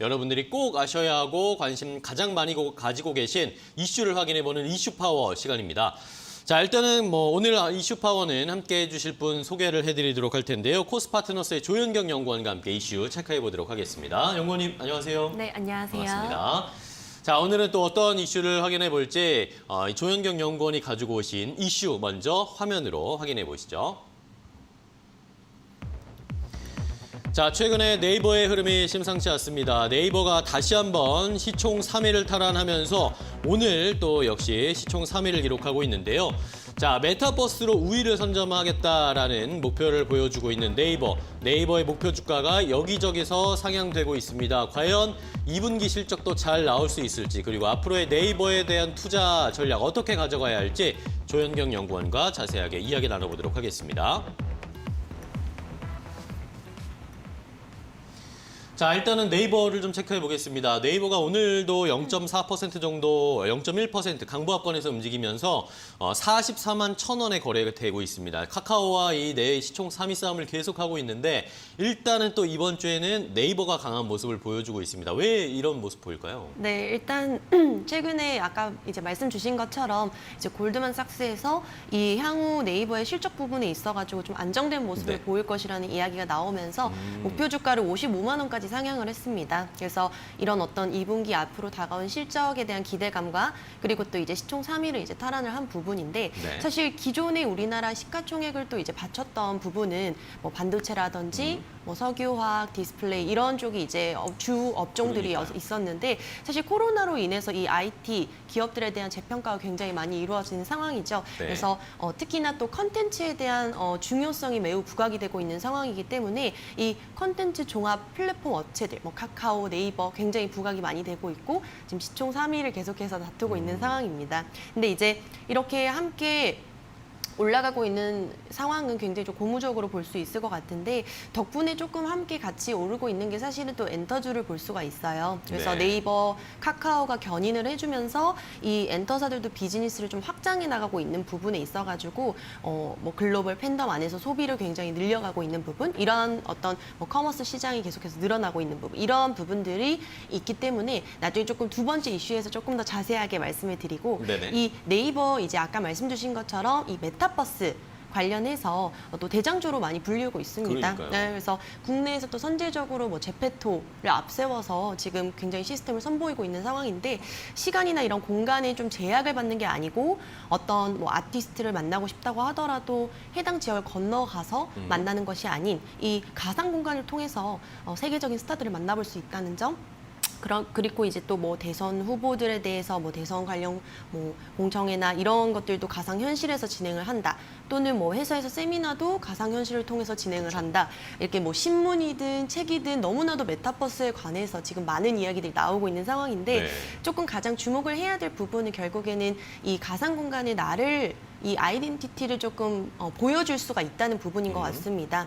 여러분들이 꼭 아셔야 하고 관심 가장 많이 가지고 계신 이슈를 확인해보는 이슈파워 시간입니다. 자, 일단은 오늘 이슈파워는 함께 해주실 분 소개를 해드리도록 할 텐데요. 코스파트너스의 조현경 연구원과 함께 이슈 체크해보도록 하겠습니다. 연구원님, 안녕하세요. 네, 안녕하세요. 반갑습니다. 자, 오늘은 또 어떤 이슈를 확인해 볼지 조현경 연구원이 가지고 오신 이슈 먼저 화면으로 확인해 보시죠. 자, 최근에 네이버의 흐름이 심상치 않습니다. 네이버가 다시 한번 시총 3위를 탈환하면서 오늘 또 역시 시총 3위를 기록하고 있는데요. 자, 메타버스로 우위를 선점하겠다라는 목표를 보여주고 있는 네이버. 네이버의 목표 주가가 여기저기서 상향되고 있습니다. 과연 2분기 실적도 잘 나올 수 있을지, 그리고 앞으로의 네이버에 대한 투자 전략 어떻게 가져가야 할지 조현경 연구원과 자세하게 이야기 나눠보도록 하겠습니다. 자, 일단은 네이버를 좀 체크해 보겠습니다. 네이버가 오늘도 0.4% 정도, 0.1% 강보합권에서 움직이면서 44만 1,000원에 거래가 되고 있습니다. 카카오와 이 네 시총 3위 싸움을 계속하고 있는데 일단은 또 이번 주에는 네이버가 강한 모습을 보여주고 있습니다. 왜 이런 모습 보일까요? 네, 일단 최근에 아까 이제 말씀 주신 것처럼 이제 골드만삭스에서 이 향후 네이버의 실적 부분에 있어가지고 좀 안정된 모습을 네. 보일 것이라는 이야기가 나오면서 목표 주가를 55만 원까지 상향을 했습니다. 그래서 이런 어떤 2분기 앞으로 다가온 실적에 대한 기대감과 그리고 또 이제 시총 3위를 이제 탈환을 한 부분인데 네. 사실 기존의 우리나라 시가총액을 또 이제 받쳤던 부분은 뭐 반도체라든지 뭐 석유화학, 디스플레이 이런 쪽이 이제 주 업종들이 그러니까요. 있었는데 사실 코로나로 인해서 이 IT 기업들에 대한 재평가가 굉장히 많이 이루어지는 상황이죠. 네. 그래서 특히나 또 컨텐츠에 대한 중요성이 매우 부각이 되고 있는 상황이기 때문에 이 컨텐츠 종합 플랫폼 업체들, 뭐 카카오, 네이버 굉장히 부각이 많이 되고 있고 지금 시총 3위를 계속해서 다투고 있는 상황입니다. 근데 이제 이렇게 함께 올라가고 있는 상황은 굉장히 좀 고무적으로 볼 수 있을 것 같은데 덕분에 조금 함께 같이 오르고 있는 게 사실은 또 엔터주를 볼 수가 있어요. 그래서 네. 네이버, 카카오가 견인을 해주면서 이 엔터사들도 비즈니스를 좀 확장해 나가고 있는 부분에 있어가지고 뭐 글로벌 팬덤 안에서 소비를 굉장히 늘려가고 있는 부분, 이런 어떤 뭐 커머스 시장이 계속해서 늘어나고 있는 부분, 이런 부분들이 있기 때문에 나중에 조금 두 번째 이슈에서 조금 더 자세하게 말씀을 드리고 네네. 이 네이버 이제 아까 말씀 주신 것처럼 이 메타버스 관련해서 또 대장주로 많이 불리고 있습니다. 그러니까요. 네, 그래서 국내에서 또 선제적으로 뭐 제페토를 앞세워서 지금 굉장히 시스템을 선보이고 있는 상황인데 시간이나 이런 공간에 좀 제약을 받는 게 아니고 어떤 뭐 아티스트를 만나고 싶다고 하더라도 해당 지역을 건너가서 만나는 것이 아닌 이 가상 공간을 통해서 세계적인 스타들을 만나볼 수 있다는 점. 그리고 이제 또 뭐 대선 후보들에 대해서 뭐 대선 관련 뭐 공청회나 이런 것들도 가상 현실에서 진행을 한다. 또는 뭐 회사에서 세미나도 가상 현실을 통해서 진행을 한다. 이렇게 뭐 신문이든 책이든 너무나도 메타버스에 관해서 지금 많은 이야기들이 나오고 있는 상황인데 네. 조금 가장 주목을 해야 될 부분은 결국에는 이 가상 공간의 나를 이 아이덴티티를 조금 보여줄 수가 있다는 부분인 것 같습니다.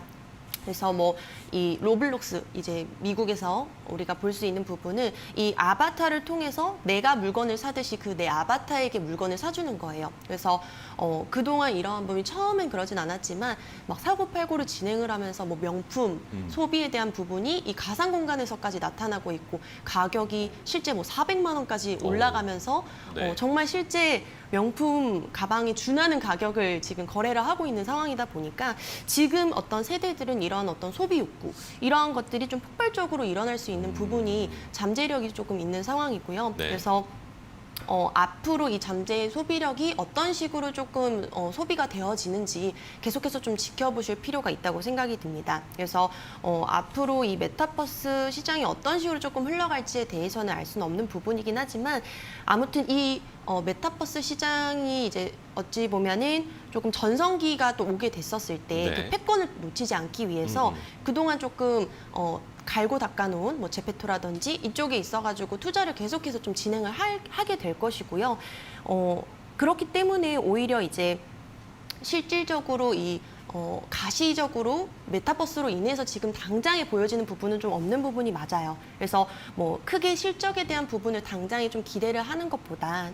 그래서 뭐 이 로블록스 이제 미국에서 우리가 볼 수 있는 부분은 이 아바타를 통해서 내가 물건을 사듯이 그 내 아바타에게 물건을 사주는 거예요. 그래서 그동안 이러한 부분이 처음엔 그러진 않았지만 막 사고팔고를 진행을 하면서 뭐 명품 소비에 대한 부분이 이 가상 공간에서까지 나타나고 있고 가격이 실제 뭐 400만 원까지 올라가면서 네. 정말 실제 명품 가방에 준하는 가격을 지금 거래를 하고 있는 상황이다 보니까 지금 어떤 세대들은 이런 어떤 소비 욕구 이러한 것들이 좀 폭발적으로 일어날 수 있는 부분이 잠재력이 조금 있는 상황이고요. 네. 그래서 앞으로 이 잠재 소비력이 어떤 식으로 조금 소비가 되어지는지 계속해서 좀 지켜보실 필요가 있다고 생각이 듭니다. 그래서 앞으로 이 메타버스 시장이 어떤 식으로 조금 흘러갈지에 대해서는 알 수는 없는 부분이긴 하지만 아무튼 이 메타버스 시장이 이제 어찌 보면은 조금 전성기가 또 오게 됐었을 때 네. 그 패권을 놓치지 않기 위해서 그동안 조금 갈고 닦아놓은 뭐 제페토라든지 이쪽에 있어가지고 투자를 계속해서 좀 진행을 하게 될 것이고요. 그렇기 때문에 오히려 이제 실질적으로 이 가시적으로 메타버스로 인해서 지금 당장에 보여지는 부분은 좀 없는 부분이 맞아요. 그래서 뭐 크게 실적에 대한 부분을 당장에 좀 기대를 하는 것보다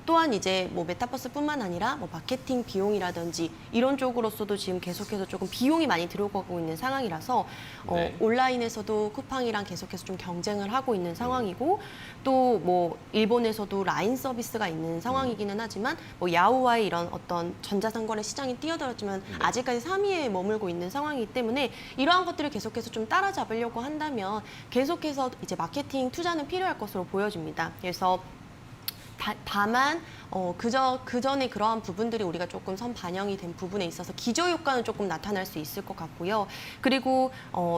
또한 이제 뭐 메타버스뿐만 아니라 뭐 마케팅 비용이라든지 이런 쪽으로서도 지금 계속해서 조금 비용이 많이 들어가고 있는 상황이라서 네. 온라인에서도 쿠팡이랑 계속해서 좀 경쟁을 하고 있는 상황이고 또 뭐 일본에서도 라인 서비스가 있는 상황이기는 하지만 뭐 야후와의 이런 어떤 전자상거래 시장이 뛰어들었지만 아직까지 3위에 머물고 있는 상황이기 때문에 이러한 것들을 계속해서 좀 따라잡으려고 한다면 계속해서 이제 마케팅 투자는 필요할 것으로 보여집니다. 그래서 다만 그 전에 그러한 부분들이 우리가 조금 반영이 된 부분에 있어서 기저 효과는 조금 나타날 수 있을 것 같고요. 그리고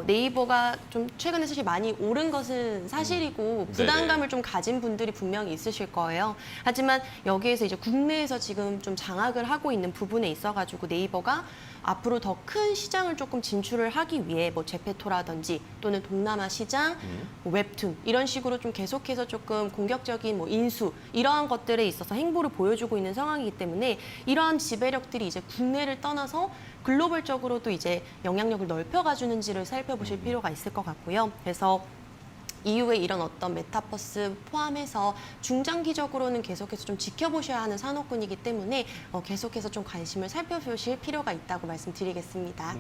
네이버가 좀 최근에 사실 많이 오른 것은 사실이고 부담감을 좀 가진 분들이 분명히 있으실 거예요. 하지만 여기에서 이제 국내에서 지금 좀 장악을 하고 있는 부분에 있어가지고 네이버가 앞으로 더 큰 시장을 조금 진출을 하기 위해 뭐 제페토라든지 또는 동남아 시장, 뭐 웹툰 이런 식으로 좀 계속해서 조금 공격적인 뭐 인수 이러한 것들에 있어서 행보를 보여주고 있는 상황이기 때문에 이러한 지배력들이 이제 국내를 떠나서 글로벌적으로도 이제 영향력을 넓혀가주는지를 살펴보실 필요가 있을 것 같고요. 그래서 이후에 이런 어떤 메타버스 포함해서 중장기적으로는 계속해서 좀 지켜보셔야 하는 산업군이기 때문에 계속해서 좀 관심을 살펴보실 필요가 있다고 말씀드리겠습니다. 네.